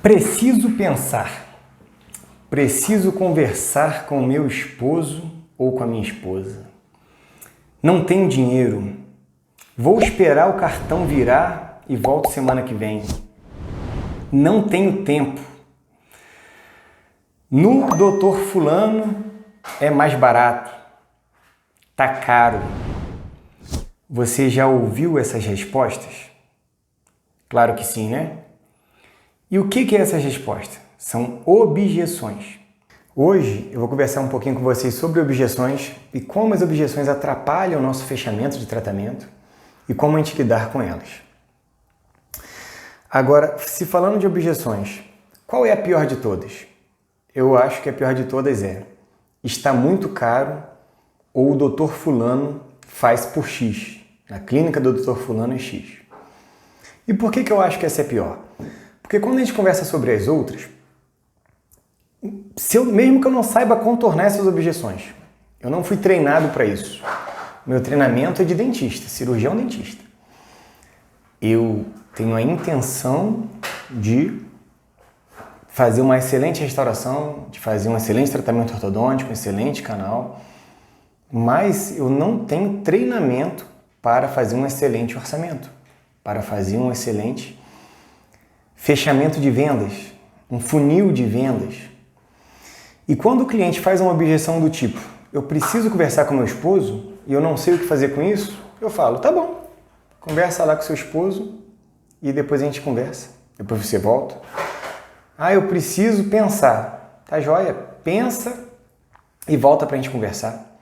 Preciso pensar. Preciso conversar com meu esposo ou com a minha esposa. Não tenho dinheiro. Vou esperar o cartão virar e volto semana que vem. Não tenho tempo. No Dr. Fulano é mais barato. Tá caro. Você já ouviu essas respostas? Claro que sim, né? E o que é essas respostas? São objeções. Hoje eu vou conversar um pouquinho com vocês sobre objeções e como as objeções atrapalham o nosso fechamento de tratamento e como a gente lidar com elas. Agora, se falando de objeções, qual é a pior de todas? Eu acho que a pior de todas é: está muito caro ou o Dr. Fulano faz por X. Na clínica do Dr. Fulano é X. E por que eu acho que essa é pior? Porque quando a gente conversa sobre as outras, mesmo que eu não saiba contornar essas objeções, eu não fui treinado para isso. Meu treinamento é de dentista, cirurgião dentista. Eu tenho a intenção de fazer uma excelente restauração, de fazer um excelente tratamento ortodôntico, um excelente canal, mas eu não tenho treinamento para fazer um excelente orçamento, para fazer um excelente fechamento de vendas, um funil de vendas. E quando o cliente faz uma objeção do tipo: eu preciso conversar com meu esposo e eu não sei o que fazer com isso, eu falo: tá bom, conversa lá com seu esposo e depois a gente conversa, depois você volta. Ah, eu preciso pensar. Tá joia, pensa e volta pra gente conversar.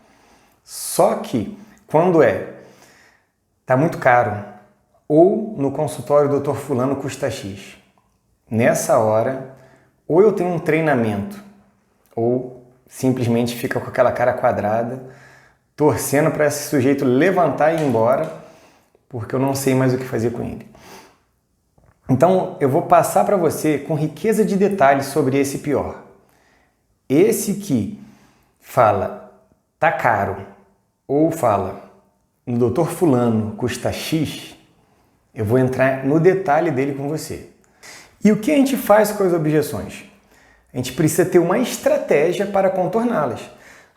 Só que quando tá muito caro ou no consultório do Dr. Fulano custa X, nessa hora, ou eu tenho um treinamento, ou simplesmente fica com aquela cara quadrada, torcendo para esse sujeito levantar e ir embora, porque eu não sei mais o que fazer com ele. Então, eu vou passar para você com riqueza de detalhes sobre esse pior. Esse que fala, tá caro, ou fala, no Dr. Fulano custa X, eu vou entrar no detalhe dele com você. E o que a gente faz com as objeções? A gente precisa ter uma estratégia para contorná-las.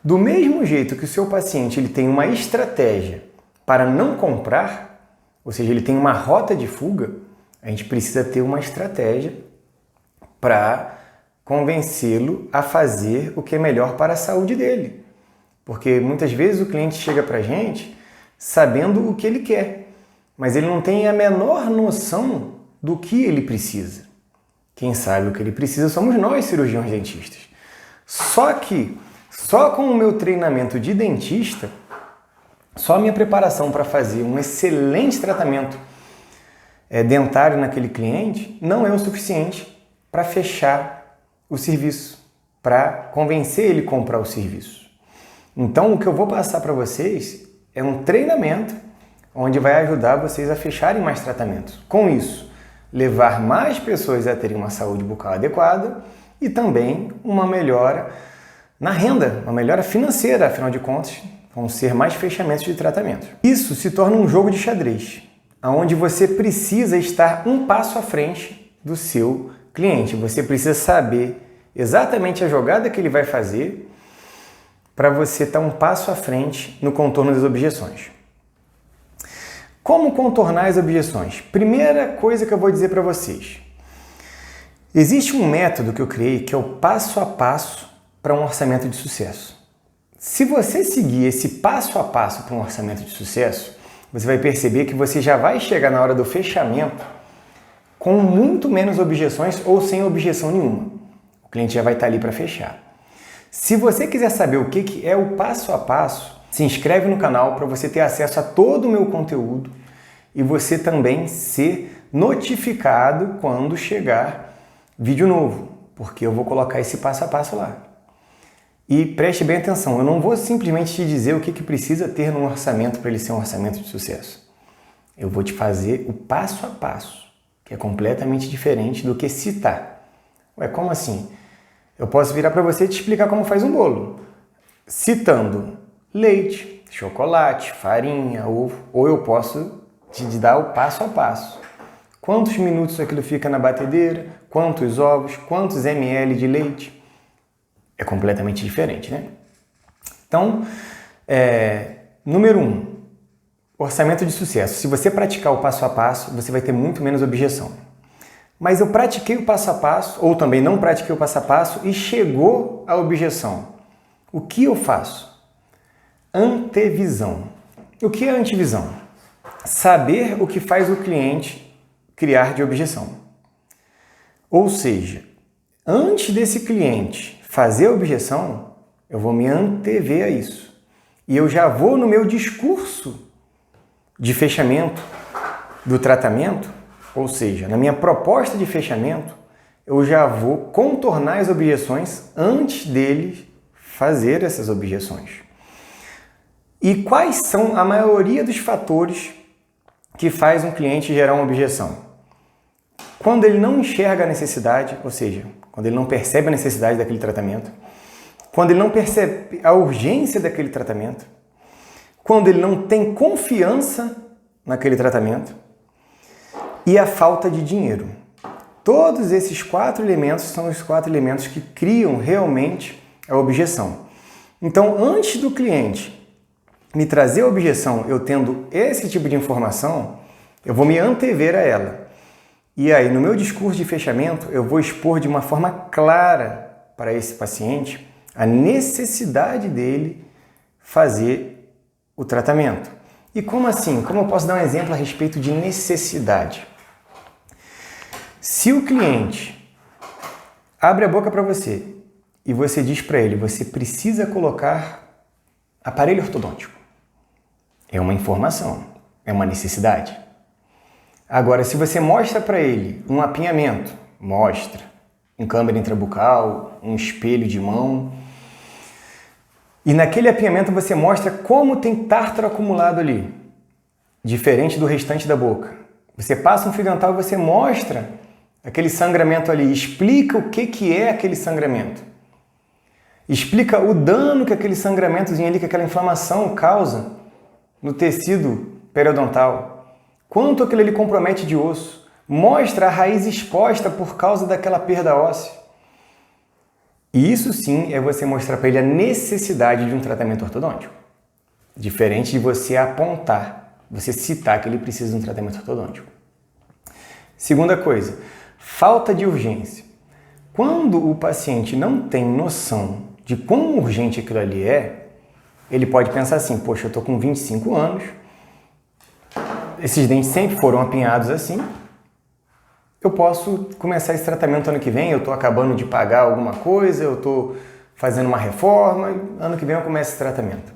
Do mesmo jeito que o seu paciente ele tem uma estratégia para não comprar, ou seja, ele tem uma rota de fuga, a gente precisa ter uma estratégia para convencê-lo a fazer o que é melhor para a saúde dele. Porque muitas vezes o cliente chega para a gente sabendo o que ele quer, mas ele não tem a menor noção do que ele precisa. Quem sabe o que ele precisa somos nós, cirurgiões dentistas. Só que, só com o meu treinamento de dentista, só a minha preparação para fazer um excelente tratamento dentário naquele cliente não é o suficiente para fechar o serviço, para convencer ele a comprar o serviço. Então, o que eu vou passar para vocês é um treinamento onde vai ajudar vocês a fecharem mais tratamentos. Com isso, levar mais pessoas a terem uma saúde bucal adequada e também uma melhora na renda, uma melhora financeira, afinal de contas, vão ser mais fechamentos de tratamento. Isso se torna um jogo de xadrez, onde você precisa estar um passo à frente do seu cliente. Você precisa saber exatamente a jogada que ele vai fazer para você estar um passo à frente no contorno das objeções. Como contornar as objeções? Primeira coisa que eu vou dizer para vocês. Existe um método que eu criei que é o passo a passo para um orçamento de sucesso. Se você seguir esse passo a passo para um orçamento de sucesso, você vai perceber que você já vai chegar na hora do fechamento com muito menos objeções ou sem objeção nenhuma. O cliente já vai estar ali para fechar. Se você quiser saber o que é o passo a passo, se inscreve no canal para você ter acesso a todo o meu conteúdo e você também ser notificado quando chegar vídeo novo, porque eu vou colocar esse passo a passo lá. E preste bem atenção, eu não vou simplesmente te dizer o que precisa ter num orçamento para ele ser um orçamento de sucesso. Eu vou te fazer o passo a passo, que é completamente diferente do que citar. Ué, como assim? Eu posso virar para você e te explicar como faz um bolo, citando leite, chocolate, farinha, ovo, ou eu posso te dar o passo a passo, quantos minutos aquilo fica na batedeira, quantos ovos, quantos ml de leite. É completamente diferente, né? Então, número 1, orçamento de sucesso. Se você praticar o passo a passo, você vai ter muito menos objeção. Mas eu pratiquei o passo a passo, ou também não pratiquei o passo a passo e chegou a objeção. O que eu faço? Antevisão. O que é antevisão? Saber o que faz o cliente criar de objeção. Ou seja, antes desse cliente fazer a objeção, eu vou me antever a isso. E eu já vou no meu discurso de fechamento do tratamento, ou seja, na minha proposta de fechamento, eu já vou contornar as objeções antes dele fazer essas objeções. E quais são a maioria dos fatores que faz um cliente gerar uma objeção? Quando ele não enxerga a necessidade, ou seja, quando ele não percebe a necessidade daquele tratamento, quando ele não percebe a urgência daquele tratamento, quando ele não tem confiança naquele tratamento e a falta de dinheiro. Todos esses 4 elementos são os 4 elementos que criam realmente a objeção. Então, antes do cliente me trazer a objeção, eu tendo esse tipo de informação, eu vou me antever a ela. E aí, no meu discurso de fechamento, eu vou expor de uma forma clara para esse paciente a necessidade dele fazer o tratamento. E como assim? Como eu posso dar um exemplo a respeito de necessidade? Se o cliente abre a boca para você e você diz para ele, você precisa colocar aparelho ortodôntico. É uma informação, é uma necessidade. Agora, se você mostra para ele um apinhamento, mostra um câmara intrabucal, um espelho de mão, e naquele apinhamento você mostra como tem tártaro acumulado ali, diferente do restante da boca. Você passa um fio dental e você mostra aquele sangramento ali, explica o que é aquele sangramento. Explica o dano que aquele sangramentozinho ali, que aquela inflamação causa no tecido periodontal. Quanto aquilo ali compromete de osso. Mostra a raiz exposta por causa daquela perda óssea. E isso sim é você mostrar para ele a necessidade de um tratamento ortodôntico. Diferente de você apontar, você citar que ele precisa de um tratamento ortodôntico. Segunda coisa, falta de urgência. Quando o paciente não tem noção de quão urgente aquilo ali é, ele pode pensar assim, poxa, eu estou com 25 anos, esses dentes sempre foram apinhados assim, eu posso começar esse tratamento ano que vem, eu estou acabando de pagar alguma coisa, eu estou fazendo uma reforma, ano que vem eu começo esse tratamento.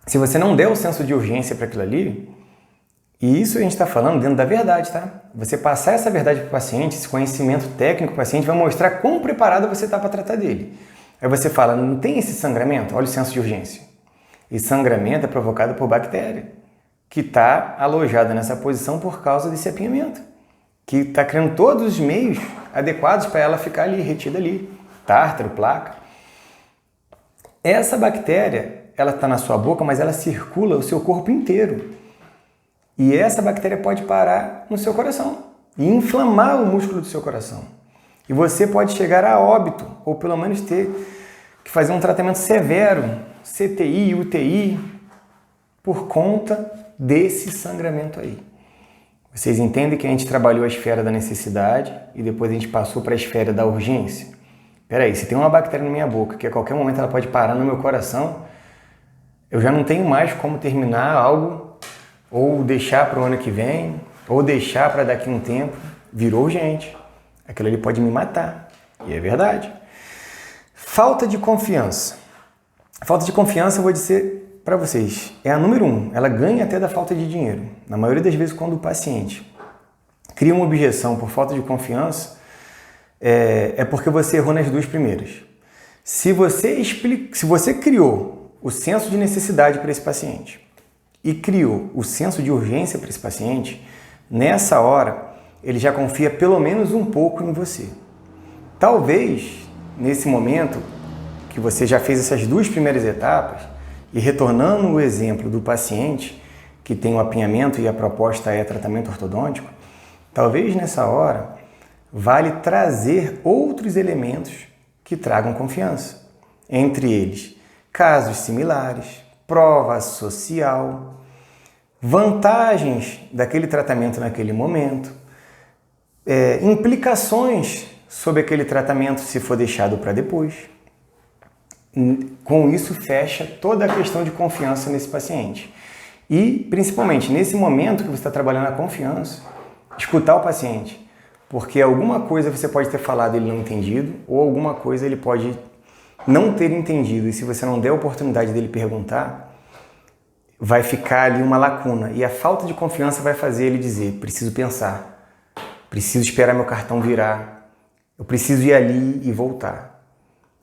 Se você não der o senso de urgência para aquilo ali, e isso a gente está falando dentro da verdade, tá? Você passar essa verdade para o paciente, esse conhecimento técnico para o paciente vai mostrar quão preparado você está para tratar dele. Aí você fala, não tem esse sangramento? Olha o senso de urgência. Esse sangramento é provocado por bactéria, que está alojada nessa posição por causa desse apinhamento, que está criando todos os meios adequados para ela ficar ali, retida ali, tártaro, placa. Essa bactéria, ela está na sua boca, mas ela circula o seu corpo inteiro. E essa bactéria pode parar no seu coração e inflamar o músculo do seu coração. E você pode chegar a óbito, ou pelo menos ter que fazer um tratamento severo, CTI, UTI, por conta desse sangramento aí. Vocês entendem que a gente trabalhou a esfera da necessidade e depois a gente passou para a esfera da urgência? Peraí, se tem uma bactéria na minha boca que a qualquer momento ela pode parar no meu coração, eu já não tenho mais como terminar algo ou deixar para o ano que vem, ou deixar para daqui a um tempo, virou urgente. Aquilo ali pode me matar. E é verdade. Falta de confiança. Falta de confiança, eu vou dizer para vocês, é a número 1. Ela ganha até da falta de dinheiro. Na maioria das vezes, quando o paciente cria uma objeção por falta de confiança, é porque você errou nas 2 primeiras. Se você criou o senso de necessidade para esse paciente e criou o senso de urgência para esse paciente, nessa hora, ele já confia pelo menos um pouco em você. Talvez, nesse momento, que você já fez essas 2 primeiras etapas, e retornando o exemplo do paciente que tem o apinhamento e a proposta é tratamento ortodôntico, Talvez nessa hora vale trazer outros elementos que tragam confiança. Entre eles, casos similares, prova social, vantagens daquele tratamento naquele momento, implicações sobre aquele tratamento se for deixado para depois. Com isso, fecha toda a questão de confiança nesse paciente. E, principalmente, nesse momento que você está trabalhando a confiança, escutar o paciente. Porque alguma coisa você pode ter falado e ele não entendido, ou alguma coisa ele pode não ter entendido. E se você não der a oportunidade dele perguntar, vai ficar ali uma lacuna. E a falta de confiança vai fazer ele dizer, preciso pensar, preciso esperar meu cartão virar, eu preciso ir ali e voltar.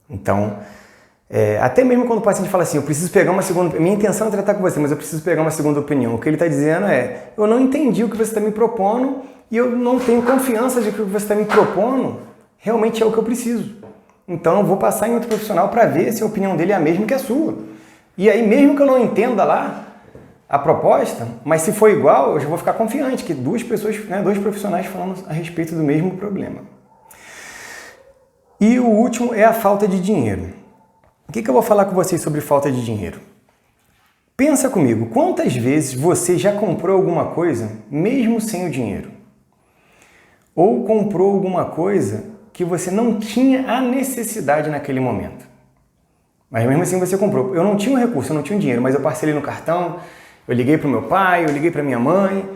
Então, até mesmo quando o paciente fala assim, eu preciso pegar uma segunda... Minha intenção é tratar com você, mas eu preciso pegar uma segunda opinião. O que ele está dizendo é, eu não entendi o que você está me propondo e eu não tenho confiança de que o que você está me propondo realmente é o que eu preciso. Então, eu vou passar em outro profissional para ver se a opinião dele é a mesma que a sua. E aí, mesmo que eu não entenda lá a proposta, mas se for igual, eu já vou ficar confiante que duas pessoas, dois profissionais falando a respeito do mesmo problema. E o último é a falta de dinheiro. O que eu vou falar com vocês sobre falta de dinheiro? Pensa comigo, quantas vezes você já comprou alguma coisa mesmo sem o dinheiro? Ou comprou alguma coisa que você não tinha a necessidade naquele momento? Mas mesmo assim você comprou. Eu não tinha um recurso, eu não tinha um dinheiro, mas eu parcelei no cartão, eu liguei para o meu pai, eu liguei para minha mãe,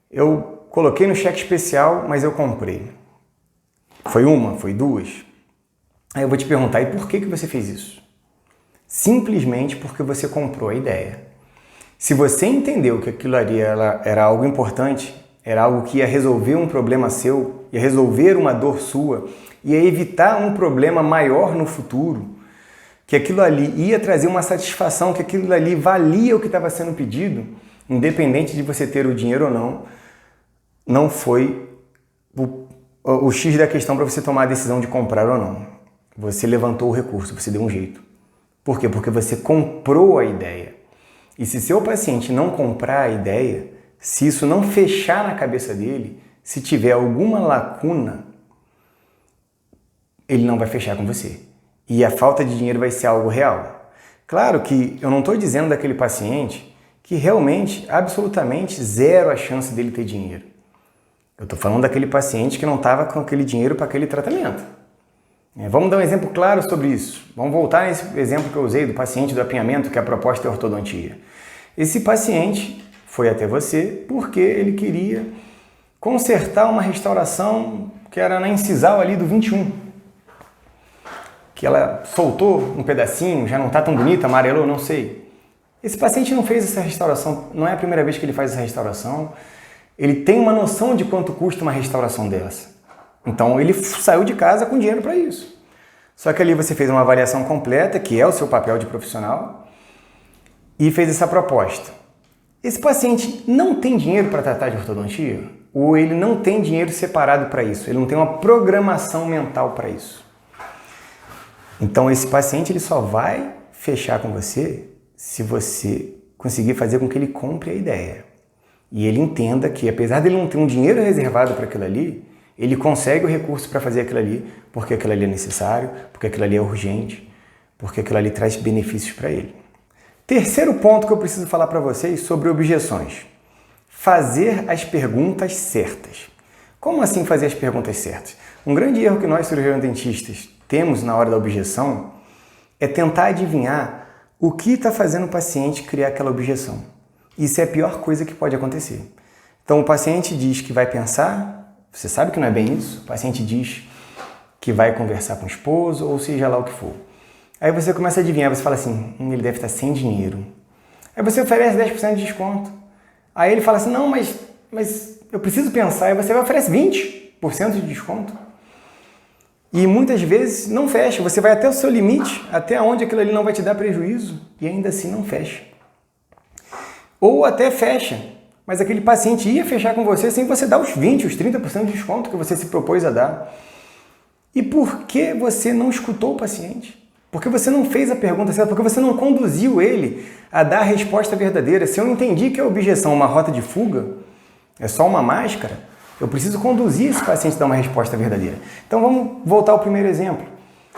eu coloquei no cheque especial, mas eu comprei. Foi uma, foi duas. Aí eu vou te perguntar, e por que você fez isso? Simplesmente porque você comprou a ideia. Se você entendeu que aquilo ali era algo importante, era algo que ia resolver um problema seu, ia resolver uma dor sua, ia evitar um problema maior no futuro, que aquilo ali ia trazer uma satisfação, que aquilo ali valia o que estava sendo pedido, independente de você ter o dinheiro ou não, não foi o X da questão para você tomar a decisão de comprar ou não. Você levantou o recurso, você deu um jeito. Por quê? Porque você comprou a ideia. E se seu paciente não comprar a ideia, se isso não fechar na cabeça dele, se tiver alguma lacuna, ele não vai fechar com você. E a falta de dinheiro vai ser algo real. Claro que eu não estou dizendo daquele paciente que realmente, absolutamente, zero a chance dele ter dinheiro. Eu estou falando daquele paciente que não estava com aquele dinheiro para aquele tratamento. Vamos dar um exemplo claro sobre isso. Vamos voltar nesse exemplo que eu usei do paciente do apinhamento, que a proposta é ortodontia. Esse paciente foi até você porque ele queria consertar uma restauração que era na incisal ali do 21. Que ela soltou um pedacinho, já não está tão bonita, amarelou, não sei. Esse paciente não fez essa restauração, não é a primeira vez que ele faz essa restauração. Ele tem uma noção de quanto custa uma restauração dessa. Então, ele saiu de casa com dinheiro para isso. Só que ali você fez uma avaliação completa, que é o seu papel de profissional, e fez essa proposta. Esse paciente não tem dinheiro para tratar de ortodontia? Ou ele não tem dinheiro separado para isso? Ele não tem uma programação mental para isso? Então, esse paciente ele só vai fechar com você se você conseguir fazer com que ele compre a ideia. E ele entenda que, apesar de ele não ter um dinheiro reservado para aquilo ali, ele consegue o recurso para fazer aquilo ali, porque aquilo ali é necessário, porque aquilo ali é urgente, porque aquilo ali traz benefícios para ele. Terceiro ponto que eu preciso falar para vocês sobre objeções. Fazer as perguntas certas. Como assim fazer as perguntas certas? Um grande erro que nós, cirurgiões dentistas, temos na hora da objeção é tentar adivinhar o que está fazendo o paciente criar aquela objeção. Isso é a pior coisa que pode acontecer. Então, o paciente diz que vai pensar, você sabe que não é bem isso, o paciente diz que vai conversar com o esposo, ou seja lá o que for. Aí você começa a adivinhar, você fala assim, ele deve estar sem dinheiro. Aí você oferece 10% de desconto. Aí ele fala assim, não, mas eu preciso pensar. Aí você oferece 20% de desconto. E muitas vezes não fecha, você vai até o seu limite, até onde aquilo ali não vai te dar prejuízo, e ainda assim não fecha. Ou até fecha, mas aquele paciente ia fechar com você sem você dar os 20%, os 30% de desconto que você se propôs a dar. E por que você não escutou o paciente? Por que você não fez a pergunta certa? Por que você não conduziu ele a dar a resposta verdadeira? Se eu entendi que a objeção é uma rota de fuga, é só uma máscara, Eu preciso conduzir esse paciente a dar uma resposta verdadeira. Então vamos voltar ao primeiro exemplo.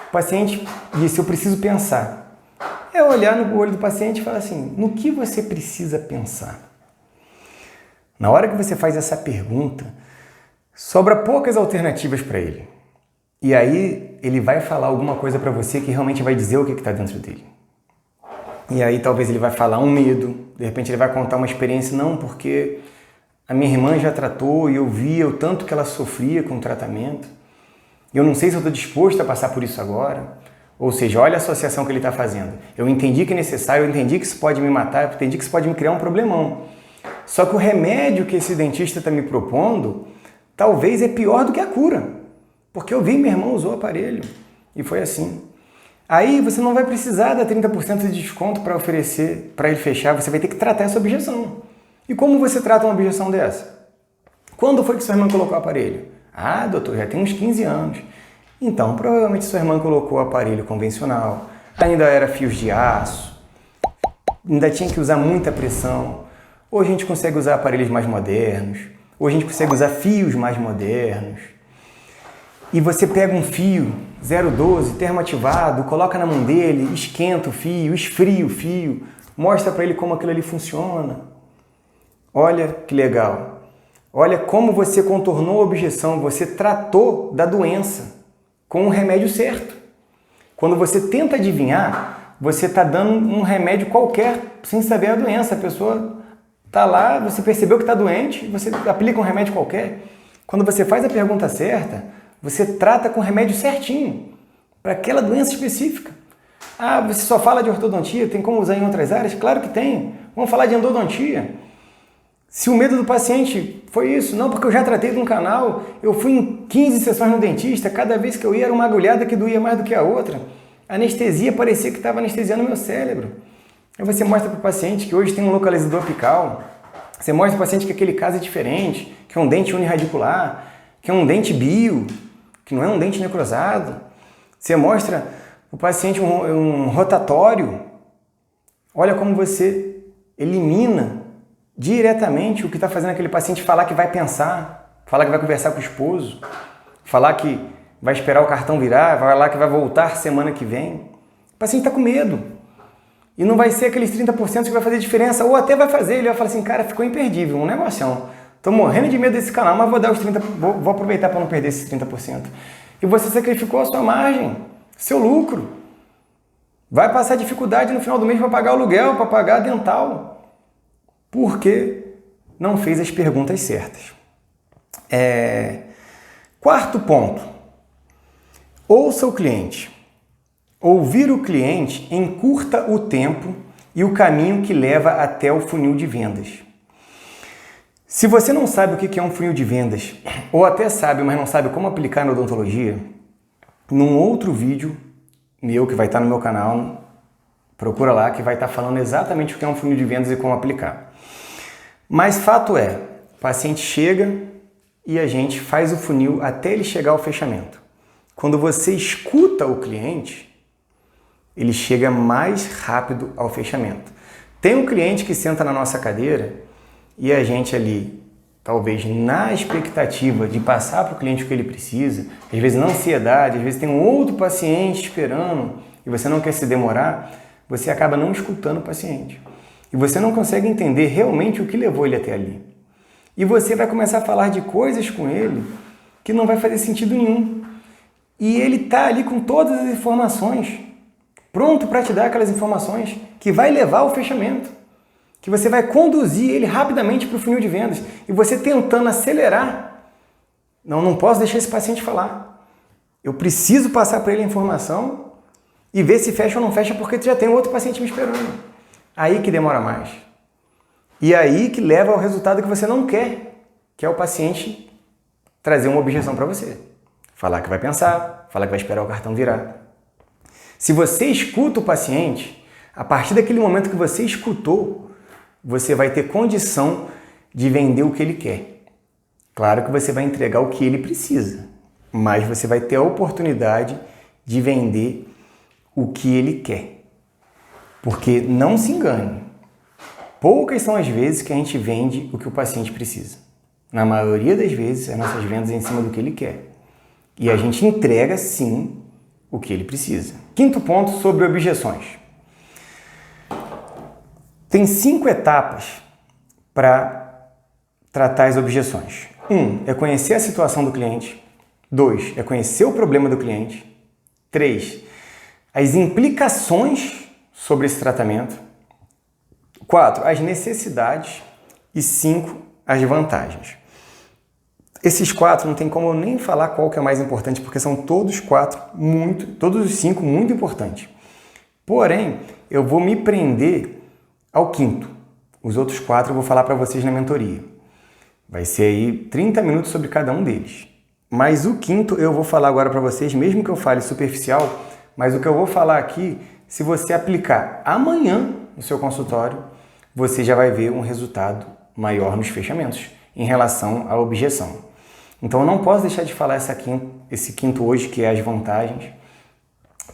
O paciente disse, eu preciso pensar. É olhar no olho do paciente e falar assim, no que você precisa pensar? Na hora que você faz essa pergunta, sobra poucas alternativas para ele. E aí ele vai falar alguma coisa para você que realmente vai dizer o que está dentro dele. E aí talvez ele vai falar um medo, de repente ele vai contar uma experiência, não, porque a minha irmã já tratou e eu via o tanto que ela sofria com o tratamento. E eu não sei se eu estou disposto a passar por isso agora. Ou seja, olha a associação que ele está fazendo. Eu entendi que é necessário, eu entendi que isso pode me matar, eu entendi que isso pode me criar um problemão. Só que o remédio que esse dentista está me propondo, talvez é pior do que a cura. Porque eu vi minha irmã usou o aparelho e foi assim. Aí você não vai precisar dar 30% de desconto para oferecer, para ele fechar, você vai ter que tratar essa objeção. E como você trata uma objeção dessa? Quando foi que sua irmã colocou o aparelho? Ah, doutor, já tem uns 15 anos. Então, provavelmente sua irmã colocou o aparelho convencional, ainda era fios de aço, ainda tinha que usar muita pressão. Hoje a gente consegue usar aparelhos mais modernos, hoje a gente consegue usar fios mais modernos. E você pega um fio 012 termoativado, coloca na mão dele, esquenta o fio, esfria o fio, mostra para ele como aquilo ali funciona. Olha que legal. Olha como você contornou a objeção, você tratou da doença com o remédio certo. Quando você tenta adivinhar, você está dando um remédio qualquer sem saber a doença. A pessoa está lá, você percebeu que está doente, você aplica um remédio qualquer. Quando você faz a pergunta certa, você trata com o remédio certinho, para aquela doença específica. Ah, você só fala de ortodontia, tem como usar em outras áreas? Claro que tem. Vamos falar de endodontia. Se o medo do paciente foi isso, não, porque eu já tratei de um canal, eu fui em 15 sessões no dentista, cada vez que eu ia era uma agulhada que doía mais do que a outra. A anestesia parecia que estava anestesiando o meu cérebro. Aí você mostra para o paciente que hoje tem um localizador apical, você mostra para o paciente que aquele caso é diferente, que é um dente uniradicular, que é um dente bio, que não é um dente necrosado. Você mostra para o paciente um rotatório. Olha como você elimina diretamente o que está fazendo aquele paciente falar que vai pensar, falar que vai conversar com o esposo, falar que vai esperar o cartão virar, falar que vai voltar semana que vem. O paciente está com medo. E não vai ser aqueles 30% que vai fazer diferença, ou até vai fazer, ele vai falar assim, cara, ficou imperdível, um negocião. Estou morrendo de medo desse canal, mas vou dar os 30%, vou aproveitar para não perder esses 30%. E você sacrificou a sua margem, seu lucro. Vai passar dificuldade no final do mês para pagar o aluguel, para pagar a dental. Porque não fez as perguntas certas. Quarto ponto. Ouça o cliente. Ouvir o cliente encurta o tempo e o caminho que leva até o funil de vendas. Se você não sabe o que é um funil de vendas, ou até sabe, mas não sabe como aplicar na odontologia, num outro vídeo meu que vai estar no meu canal, procura lá que vai estar falando exatamente o que é um funil de vendas e como aplicar. Mas fato é, o paciente chega e a gente faz o funil até ele chegar ao fechamento. Quando você escuta o cliente, ele chega mais rápido ao fechamento. Tem um cliente que senta na nossa cadeira e a gente ali, talvez na expectativa de passar para o cliente o que ele precisa, às vezes na ansiedade, às vezes tem um outro paciente esperando e você não quer se demorar, você acaba não escutando o paciente. E você não consegue entender realmente o que levou ele até ali. E você vai começar a falar de coisas com ele que não vai fazer sentido nenhum. E ele está ali com todas as informações, pronto para te dar aquelas informações que vai levar ao fechamento, que você vai conduzir ele rapidamente para o funil de vendas. E você tentando acelerar, não posso deixar esse paciente falar. Eu preciso passar para ele a informação e ver se fecha ou não fecha, porque já tem outro paciente me esperando. Aí que demora mais. E aí que leva ao resultado que você não quer, que é o paciente trazer uma objeção para você. Falar que vai pensar, falar que vai esperar o cartão virar. Se você escuta o paciente, a partir daquele momento que você escutou, você vai ter condição de vender o que ele quer. Claro que você vai entregar o que ele precisa, mas você vai ter a oportunidade de vender o que ele quer. Porque não se engane, poucas são as vezes que a gente vende o que o paciente precisa. na maioria das vezes, as nossas vendas em cima do que ele quer. E a gente entrega, sim, o que ele precisa. Quinto ponto sobre objeções. Tem 5 etapas para tratar as objeções. 1 é conhecer a situação do cliente. 2 é conhecer o problema do cliente. 3, as implicações sobre esse tratamento. 4, as necessidades. E 5, as vantagens. Esses 4 não tem como eu nem falar qual que é mais importante, porque são todos os 5 muito importantes. Porém, eu vou me prender ao quinto. Os outros 4 eu vou falar para vocês na mentoria. Vai ser aí 30 minutos sobre cada um deles. Mas o quinto eu vou falar agora para vocês, mesmo que eu fale superficial, mas o que eu vou falar aqui, se você aplicar amanhã no seu consultório, você já vai ver um resultado maior nos fechamentos em relação à objeção. Então eu não posso deixar de falar esse quinto hoje, que é as vantagens,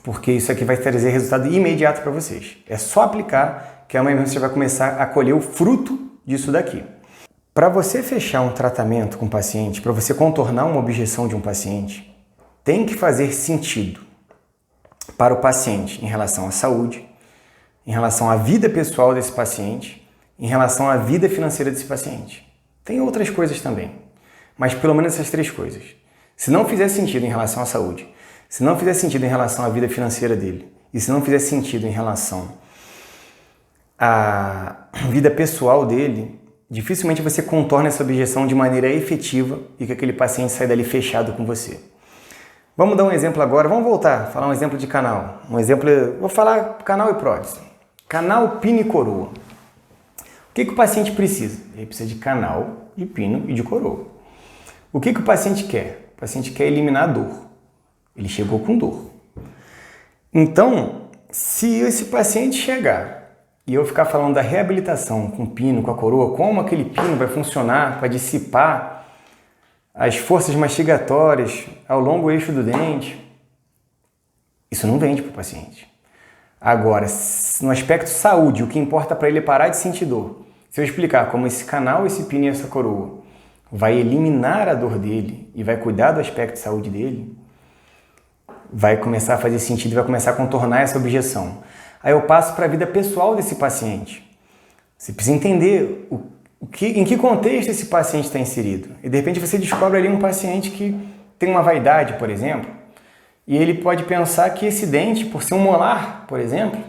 porque isso aqui vai trazer resultado imediato para vocês. É só aplicar que amanhã você vai começar a colher o fruto disso daqui. Para você fechar um tratamento com o paciente, para você contornar uma objeção de um paciente, tem que fazer sentido para o paciente em relação à saúde, em relação à vida pessoal desse paciente, em relação à vida financeira desse paciente. Tem outras coisas também, mas pelo menos essas 3 coisas. Se não fizer sentido em relação à saúde, se não fizer sentido em relação à vida financeira dele, e se não fizer sentido em relação à vida pessoal dele, dificilmente você contorna essa objeção de maneira efetiva e que aquele paciente sai dali fechado com você. Vamos dar um exemplo agora, vamos voltar, falar um exemplo de canal. Vou falar canal e prótese. Canal, pino e coroa. O que o paciente precisa? Ele precisa de canal, de pino e de coroa. O que o paciente quer? O paciente quer eliminar a dor. Ele chegou com dor. Então, se esse paciente chegar e eu ficar falando da reabilitação com o pino, com a coroa, como aquele pino vai funcionar para dissipar as forças mastigatórias ao longo eixo do dente, isso não vende para o paciente. Agora, no aspecto saúde, o que importa para ele é parar de sentir dor. Se eu explicar como esse canal, esse pino e essa coroa vai eliminar a dor dele e vai cuidar do aspecto de saúde dele, vai começar a fazer sentido, vai começar a contornar essa objeção. Aí eu passo para a vida pessoal desse paciente. Você precisa entender em que contexto esse paciente está inserido. E de repente você descobre ali um paciente que tem uma vaidade, por exemplo, e ele pode pensar que esse dente, por ser um molar, por exemplo,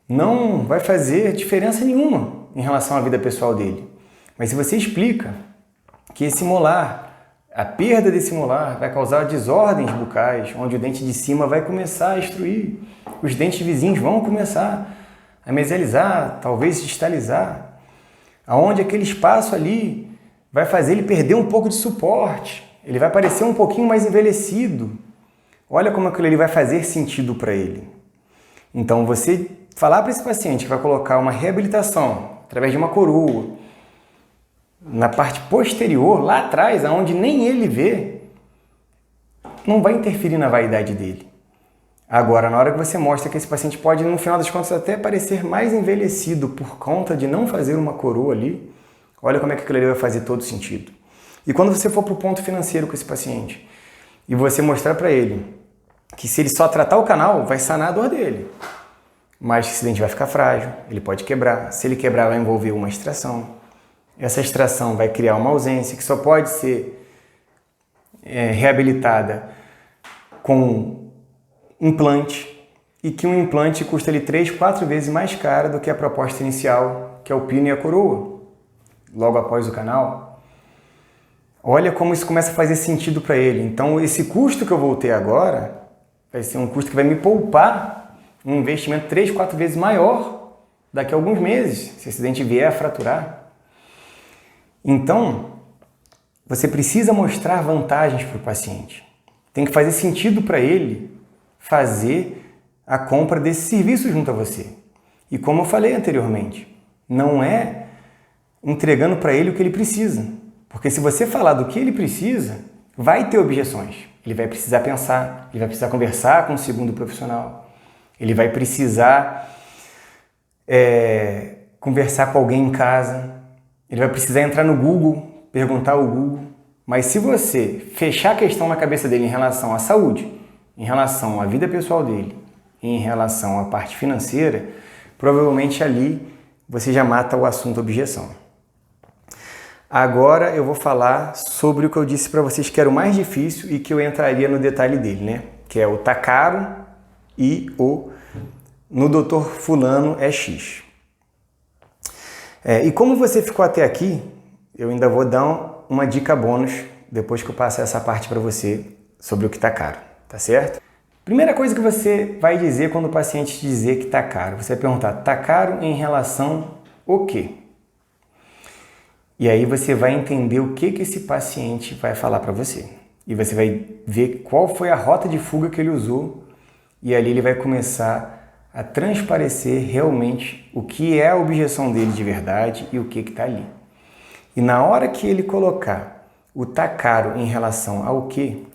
não vai fazer diferença nenhuma em relação à vida pessoal dele. Mas se você explica que esse molar, a perda desse molar vai causar desordens bucais, onde o dente de cima vai começar a extruir, os dentes vizinhos vão começar a mesializar, talvez distalizar, aonde aquele espaço ali vai fazer ele perder um pouco de suporte, ele vai parecer um pouquinho mais envelhecido. Olha como aquilo ali vai fazer sentido para ele. Então você falar para esse paciente que vai colocar uma reabilitação através de uma coroa na parte posterior, lá atrás, aonde nem ele vê, não vai interferir na vaidade dele. Agora, na hora que você mostra que esse paciente pode, no final das contas, até parecer mais envelhecido por conta de não fazer uma coroa ali, olha como é que aquilo ali vai fazer todo sentido. E quando você for para o ponto financeiro com esse paciente e você mostrar para ele que se ele só tratar o canal, vai sanar a dor dele, mas que esse dente vai ficar frágil, ele pode quebrar. Se ele quebrar, vai envolver uma extração. Essa extração vai criar uma ausência que só pode ser reabilitada com implante, e que um implante custa ali 3, 4 vezes mais caro do que a proposta inicial, que é o pino e a coroa, logo após o canal. Olha como isso começa a fazer sentido para ele. Então esse custo que eu vou ter agora vai ser um custo que vai me poupar um investimento 3, 4 vezes maior daqui a alguns meses, se esse dente vier a fraturar. Então, você precisa mostrar vantagens para o paciente. Tem que fazer sentido para ele fazer a compra desse serviço junto a você. E como eu falei anteriormente, não é entregando para ele o que ele precisa. Porque se você falar do que ele precisa, vai ter objeções. Ele vai precisar pensar, ele vai precisar conversar com um segundo profissional, ele vai precisar conversar com alguém em casa, ele vai precisar entrar no Google perguntar ao Google, mas se você fechar a questão na cabeça dele em relação à saúde, em relação à vida pessoal dele, em relação à parte financeira, provavelmente ali você já mata o assunto objeção. Agora eu vou falar sobre o que eu disse para vocês que era o mais difícil e que eu entraria no detalhe dele, né? Que é o tá caro e o no doutor fulano é X. E como você ficou até aqui, eu ainda vou dar uma dica bônus depois que eu passar essa parte para você sobre o que tá caro, tá certo? Primeira coisa que você vai dizer quando o paciente te dizer que tá caro, você vai perguntar, tá caro em relação ao quê? E aí você vai entender o que esse paciente vai falar para você. E você vai ver qual foi a rota de fuga que ele usou e ali ele vai começar a transparecer realmente o que é a objeção dele de verdade e o que está ali. E na hora que ele colocar o tá caro em relação ao que,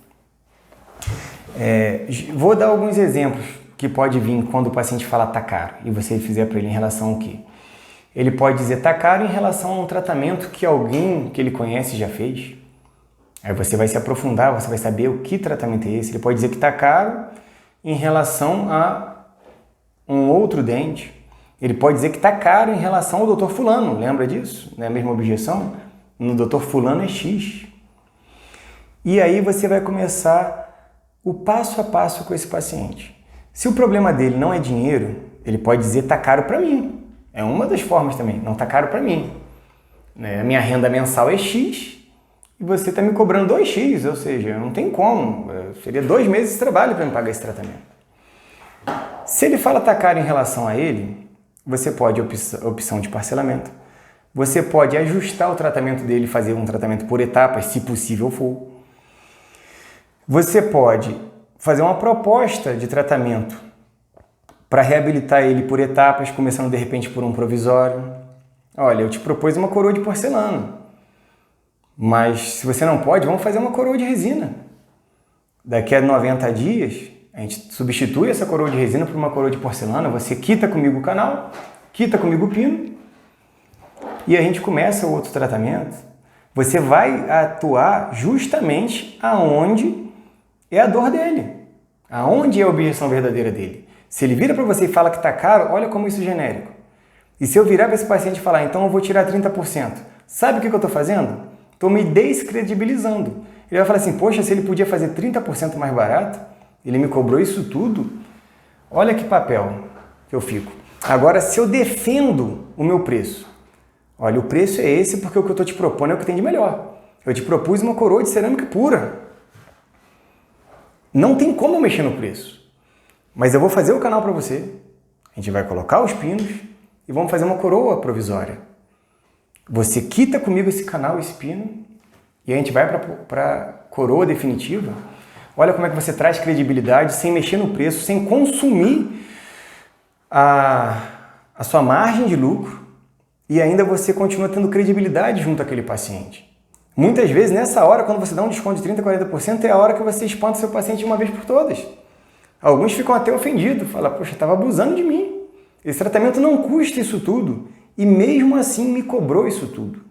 vou dar alguns exemplos que pode vir quando o paciente fala tá caro e você fizer para ele em relação ao que. Ele pode dizer tá caro em relação a um tratamento que alguém que ele conhece já fez. Aí você vai se aprofundar, você vai saber o que tratamento é esse. Ele pode dizer que tá caro em relação a um outro dente. Ele pode dizer que está caro em relação ao doutor fulano, lembra disso? Não é a mesma objeção? No doutor fulano é X. E aí você vai começar o passo a passo com esse paciente. Se o problema dele não é dinheiro, ele pode dizer está caro para mim. É uma das formas também, não está caro para mim. A minha renda mensal é X e você está me cobrando 2X, ou seja, não tem como. Seria 2 meses de trabalho para me pagar esse tratamento. Se ele fala tá caro em relação a ele, você pode opção de parcelamento. Você pode ajustar o tratamento dele, fazer um tratamento por etapas, se possível for. Você pode fazer uma proposta de tratamento para reabilitar ele por etapas, começando de repente por um provisório. Olha, eu te propus uma coroa de porcelana, mas se você não pode, vamos fazer uma coroa de resina. Daqui a 90 dias, a gente substitui essa coroa de resina por uma coroa de porcelana, você quita comigo o canal, quita comigo o pino, e a gente começa o outro tratamento. Você vai atuar justamente aonde é a dor dele, aonde é a objeção verdadeira dele. Se ele vira para você e fala que está caro, olha como isso é genérico. E se eu virar para esse paciente e falar, então eu vou tirar 30%, sabe o que eu estou fazendo? Estou me descredibilizando. Ele vai falar assim, poxa, se ele podia fazer 30% mais barato, ele me cobrou isso tudo? Olha que papel que eu fico. Agora, se eu defendo o meu preço, olha, o preço é esse porque o que eu estou te propondo é o que tem de melhor. Eu te propus uma coroa de cerâmica pura. Não tem como mexer no preço. Mas eu vou fazer o canal para você. A gente vai colocar os pinos e vamos fazer uma coroa provisória. Você quita comigo esse canal, esse pino, e a gente vai para a coroa definitiva. Olha como é que você traz credibilidade sem mexer no preço, sem consumir a sua margem de lucro e ainda você continua tendo credibilidade junto àquele paciente. Muitas vezes, nessa hora, quando você dá um desconto de 30%, 40%, é a hora que você espanta seu paciente de uma vez por todas. Alguns ficam até ofendidos, falam, poxa, estava abusando de mim. Esse tratamento não custa isso tudo e mesmo assim me cobrou isso tudo.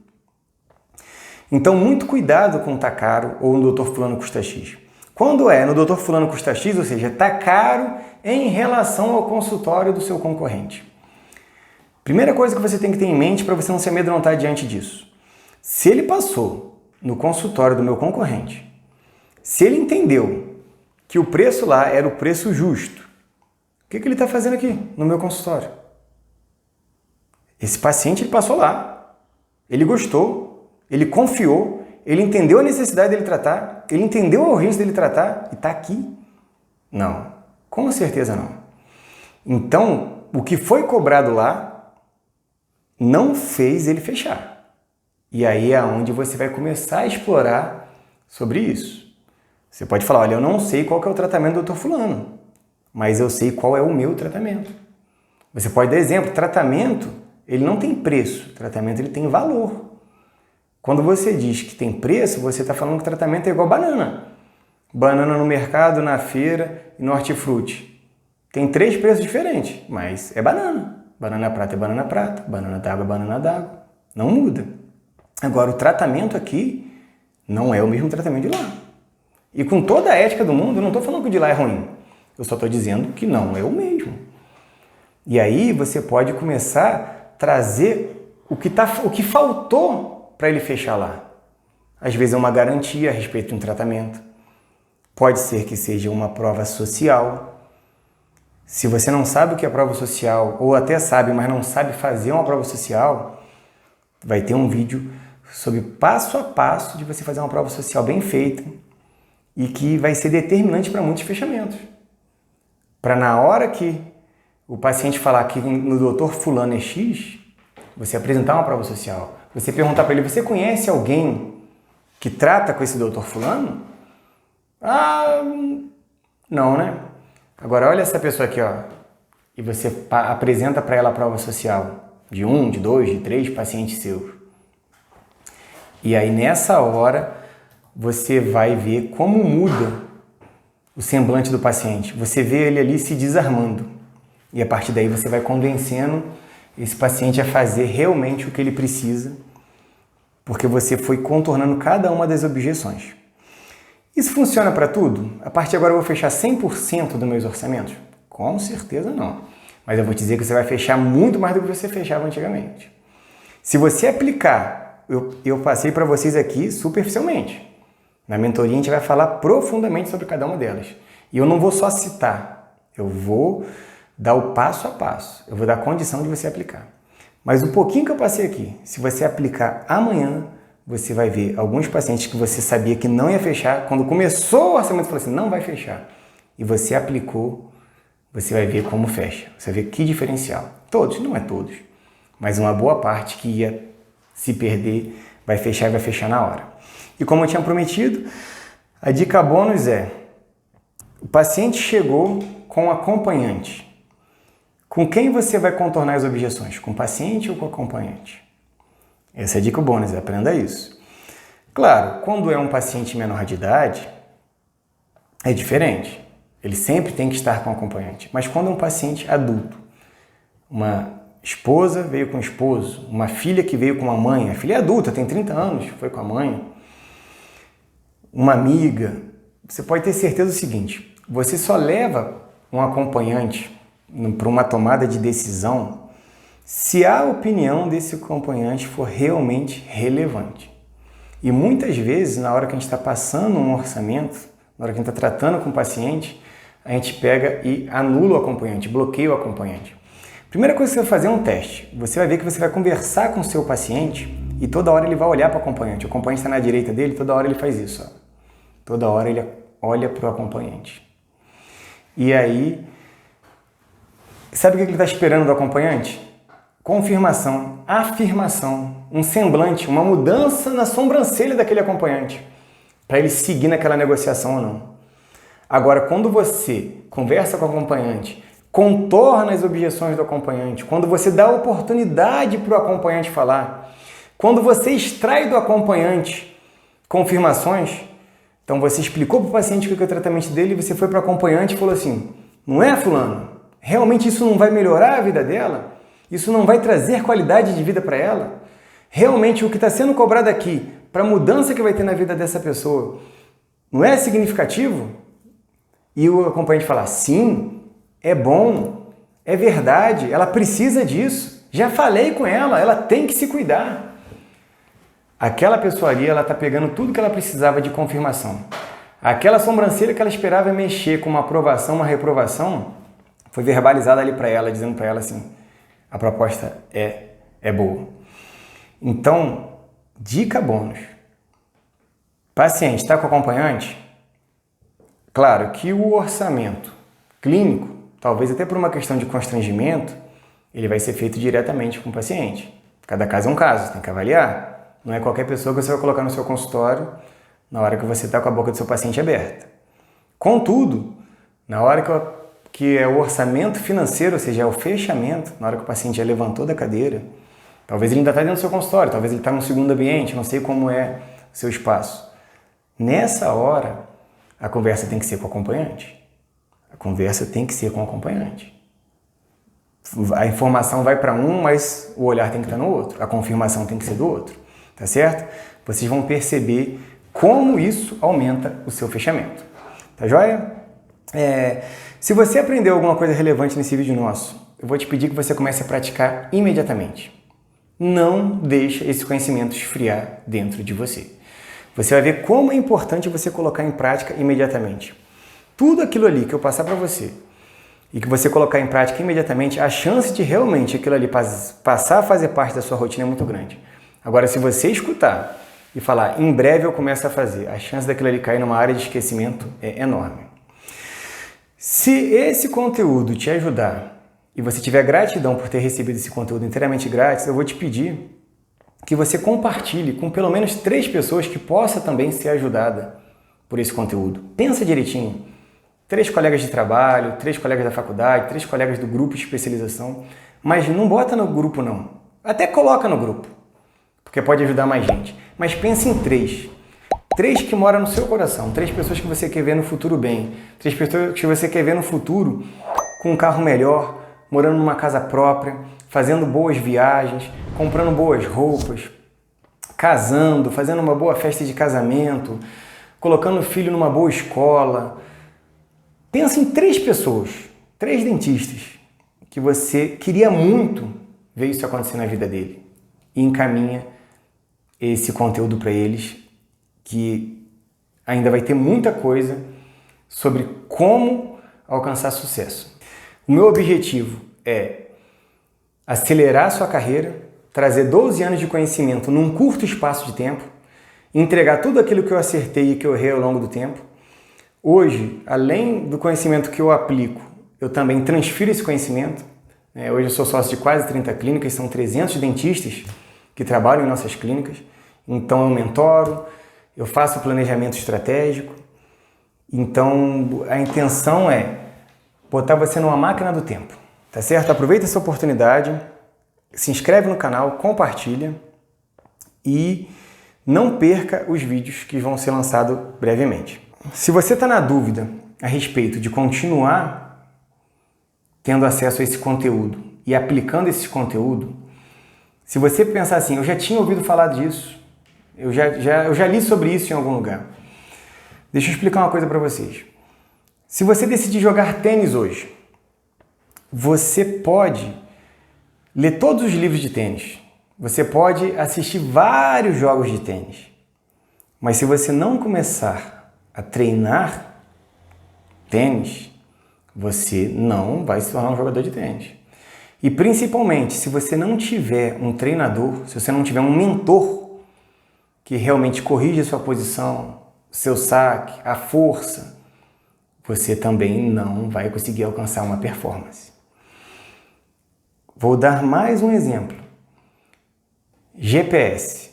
Então, muito cuidado com tá caro ou no doutor fulano custa X. Quando é no doutor fulano custa X, ou seja, tá caro em relação ao consultório do seu concorrente. Primeira coisa que você tem que ter em mente para você não se amedrontar diante disso. Se ele passou no consultório do meu concorrente, se ele entendeu que o preço lá era o preço justo, o que ele está fazendo aqui no meu consultório? Esse paciente ele passou lá, ele gostou, ele confiou, ele entendeu a necessidade dele tratar, ele entendeu a urgência dele tratar e está aqui? Não, com certeza não. Então, o que foi cobrado lá não fez ele fechar. E aí é onde você vai começar a explorar sobre isso. Você pode falar, olha, eu não sei qual que é o tratamento do Dr. Fulano, mas eu sei qual é o meu tratamento. Você pode dar exemplo, tratamento, ele não tem preço, tratamento ele tem valor. Quando você diz que tem preço, você está falando que o tratamento é igual banana. Banana no mercado, na feira e no hortifruti. Tem 3 preços diferentes, mas é banana. Banana prata é banana prata, banana d'água é banana d'água. Não muda. Agora, o tratamento aqui não é o mesmo tratamento de lá. E com toda a ética do mundo, eu não estou falando que o de lá é ruim. Eu só estou dizendo que não é o mesmo. E aí você pode começar a trazer o que faltou para ele fechar lá. Às vezes é uma garantia a respeito de um tratamento. Pode ser que seja uma prova social. Se você não sabe o que é prova social, ou até sabe, mas não sabe fazer uma prova social, vai ter um vídeo sobre passo a passo de você fazer uma prova social bem feita e que vai ser determinante para muitos fechamentos. Para na hora que o paciente falar que no doutor fulano é X, você apresentar uma prova social. Você perguntar para ele, você conhece alguém que trata com esse doutor fulano? Ah, não, né? Agora olha essa pessoa aqui, ó, e você apresenta para ela a prova social de 1, de 2, de 3 pacientes seus. E aí nessa hora você vai ver como muda o semblante do paciente. Você vê ele ali se desarmando. E a partir daí você vai convencendo esse paciente a fazer realmente o que ele precisa, porque você foi contornando cada uma das objeções. Isso funciona para tudo? A partir de agora eu vou fechar 100% dos meus orçamentos? Com certeza não. Mas eu vou te dizer que você vai fechar muito mais do que você fechava antigamente. Se você aplicar, eu passei para vocês aqui superficialmente. Na mentoria a gente vai falar profundamente sobre cada uma delas. E eu não vou só citar, eu vou dar o passo a passo. Eu vou dar a condição de você aplicar. Mas o pouquinho que eu passei aqui, se você aplicar amanhã, você vai ver alguns pacientes que você sabia que não ia fechar, quando começou o orçamento, você falou assim, não vai fechar. E você aplicou, você vai ver como fecha. Você vai ver que diferencial. Todos, não é todos, mas uma boa parte que ia se perder, vai fechar e vai fechar na hora. E como eu tinha prometido, a dica bônus é, o paciente chegou com acompanhante. Com quem você vai contornar as objeções? Com o paciente ou com o acompanhante? Essa é a dica bônus, aprenda isso. Claro, quando é um paciente menor de idade, é diferente. Ele sempre tem que estar com o acompanhante. Mas quando é um paciente adulto, uma esposa veio com o esposo, uma filha que veio com a mãe, a filha é adulta, tem 30 anos, foi com a mãe, uma amiga, você pode ter certeza do seguinte, você só leva um acompanhante para uma tomada de decisão se a opinião desse acompanhante for realmente relevante. E muitas vezes, na hora que a gente está passando um orçamento, na hora que a gente está tratando com o paciente, a gente pega e anula o acompanhante, bloqueia o acompanhante. Primeira coisa que você vai fazer é um teste. Você vai ver que você vai conversar com o seu paciente e toda hora ele vai olhar para o acompanhante. O acompanhante está na direita dele, toda hora ele faz isso. Ó. Toda hora ele olha para o acompanhante. E aí, sabe o que ele está esperando do acompanhante? Confirmação, afirmação, um semblante, uma mudança na sobrancelha daquele acompanhante, para ele seguir naquela negociação ou não. Agora, quando você conversa com o acompanhante, contorna as objeções do acompanhante, quando você dá oportunidade para o acompanhante falar, quando você extrai do acompanhante confirmações, então você explicou para o paciente o que é o tratamento dele, você foi para o acompanhante e falou assim, não é, fulano? Realmente isso não vai melhorar a vida dela? Isso não vai trazer qualidade de vida para ela? Realmente o que está sendo cobrado aqui, para a mudança que vai ter na vida dessa pessoa, não é significativo? E o acompanhante fala, sim, é bom, é verdade, ela precisa disso, já falei com ela tem que se cuidar. Aquela pessoa ali, ela está pegando tudo que ela precisava de confirmação. Aquela sobrancelha que ela esperava mexer com uma aprovação, uma reprovação, foi verbalizada ali para ela, dizendo para ela assim, a proposta é boa. Então, dica bônus. Paciente está com acompanhante? Claro que o orçamento clínico, talvez até por uma questão de constrangimento, ele vai ser feito diretamente com o paciente. Cada caso é um caso, tem que avaliar. Não é qualquer pessoa que você vai colocar no seu consultório na hora que você está com a boca do seu paciente aberta. Contudo, na hora que é o orçamento financeiro, ou seja, é o fechamento, na hora que o paciente já levantou da cadeira, talvez ele ainda está dentro do seu consultório, talvez ele está num segundo ambiente, não sei como é o seu espaço. Nessa hora, a conversa tem que ser com o acompanhante. A conversa tem que ser com o acompanhante. A informação vai para um, mas o olhar tem que estar no outro. A confirmação tem que ser do outro. tá certo? Vocês vão perceber como isso aumenta o seu fechamento. Tá joia? Se você aprendeu alguma coisa relevante nesse vídeo nosso, eu vou te pedir que você comece a praticar imediatamente. Não deixe esse conhecimento esfriar dentro de você. Você vai ver como é importante você colocar em prática imediatamente. Tudo aquilo ali que eu passar para você e que você colocar em prática imediatamente, a chance de realmente aquilo ali passar a fazer parte da sua rotina é muito grande. Agora, se você escutar e falar, em breve eu começo a fazer, a chance daquilo ali cair numa área de esquecimento é enorme. Se esse conteúdo te ajudar e você tiver gratidão por ter recebido esse conteúdo inteiramente grátis, eu vou te pedir que você compartilhe com pelo menos 3 pessoas que possa também ser ajudada por esse conteúdo. Pensa direitinho. 3 colegas de trabalho, 3 colegas da faculdade, 3 colegas do grupo de especialização, mas não bota no grupo não. Até coloca no grupo, porque pode ajudar mais gente. Mas pense em 3. 3 que moram no seu coração, 3 pessoas que você quer ver no futuro bem, 3 pessoas que você quer ver no futuro com um carro melhor, morando numa casa própria, fazendo boas viagens, comprando boas roupas, casando, fazendo uma boa festa de casamento, colocando o filho numa boa escola. Pensa em 3 pessoas, 3 dentistas, que você queria muito ver isso acontecer na vida dele. E encaminha esse conteúdo para eles, que ainda vai ter muita coisa sobre como alcançar sucesso. O meu objetivo é acelerar a sua carreira, trazer 12 anos de conhecimento num curto espaço de tempo, entregar tudo aquilo que eu acertei e que eu errei ao longo do tempo. Hoje, além do conhecimento que eu aplico, eu também transfiro esse conhecimento. Hoje eu sou sócio de quase 30 clínicas, são 300 dentistas que trabalham em nossas clínicas. Então eu mentoro, eu faço planejamento estratégico. Então a intenção é botar você numa máquina do tempo, tá certo? Aproveita essa oportunidade, se inscreve no canal, compartilha e não perca os vídeos que vão ser lançados brevemente. Se você está na dúvida a respeito de continuar tendo acesso a esse conteúdo e aplicando esse conteúdo, se você pensar assim, eu já tinha ouvido falar disso, eu já li sobre isso em algum lugar. Deixa eu explicar uma coisa para vocês. Se você decidir jogar tênis hoje, você pode ler todos os livros de tênis, você pode assistir vários jogos de tênis, mas se você não começar a treinar tênis, você não vai se tornar um jogador de tênis. E principalmente, se você não tiver um treinador, se você não tiver um mentor que realmente corrige a sua posição, seu saque, a força, você também não vai conseguir alcançar uma performance. Vou dar mais um exemplo. GPS.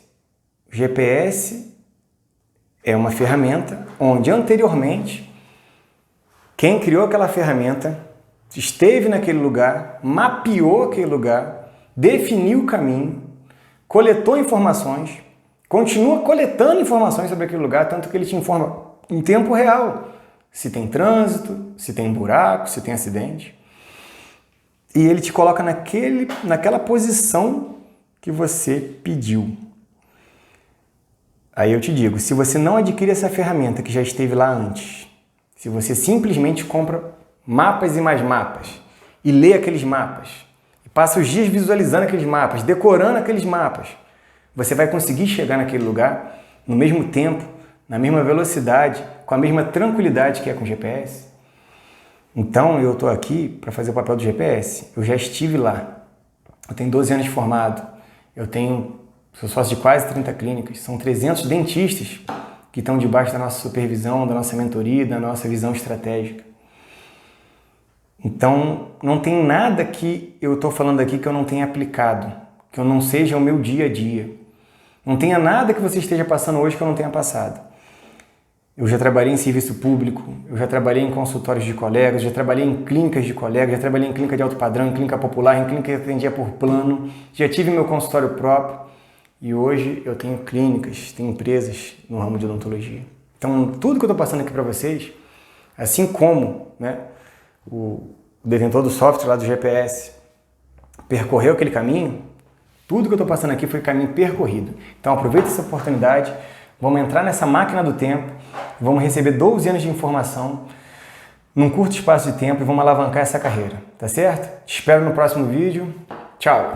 GPS é uma ferramenta onde anteriormente quem criou aquela ferramenta esteve naquele lugar, mapeou aquele lugar, definiu o caminho, coletou informações, continua coletando informações sobre aquele lugar, tanto que ele te informa em tempo real se tem trânsito, se tem buraco, se tem acidente. E ele te coloca naquela posição que você pediu. Aí eu te digo, se você não adquire essa ferramenta que já esteve lá antes, se você simplesmente compra mapas e mais mapas e lê aqueles mapas, e passa os dias visualizando aqueles mapas, decorando aqueles mapas, você vai conseguir chegar naquele lugar no mesmo tempo, na mesma velocidade, com a mesma tranquilidade que é com o GPS. Então eu estou aqui para fazer o papel do GPS. Eu já estive lá. Eu tenho 12 anos de formado. Sou sócio de quase 30 clínicas. São 300 dentistas que estão debaixo da nossa supervisão, da nossa mentoria, da nossa visão estratégica. Então não tem nada que eu estou falando aqui que eu não tenha aplicado, que eu não seja o meu dia a dia. Não tenha nada que você esteja passando hoje que eu não tenha passado. Eu já trabalhei em serviço público, eu já trabalhei em consultórios de colegas, já trabalhei em clínicas de colegas, já trabalhei em clínica de alto padrão, em clínica popular, em clínica que atendia por plano, já tive meu consultório próprio e hoje eu tenho clínicas, tenho empresas no ramo de odontologia. Então, tudo que eu estou passando aqui para vocês, assim como o detentor do software lá do GPS percorreu aquele caminho, Tudo que eu estou passando aqui foi caminho percorrido. Então aproveita essa oportunidade, vamos entrar nessa máquina do tempo, vamos receber 12 anos de informação num curto espaço de tempo e vamos alavancar essa carreira, tá certo? Te espero no próximo vídeo. Tchau!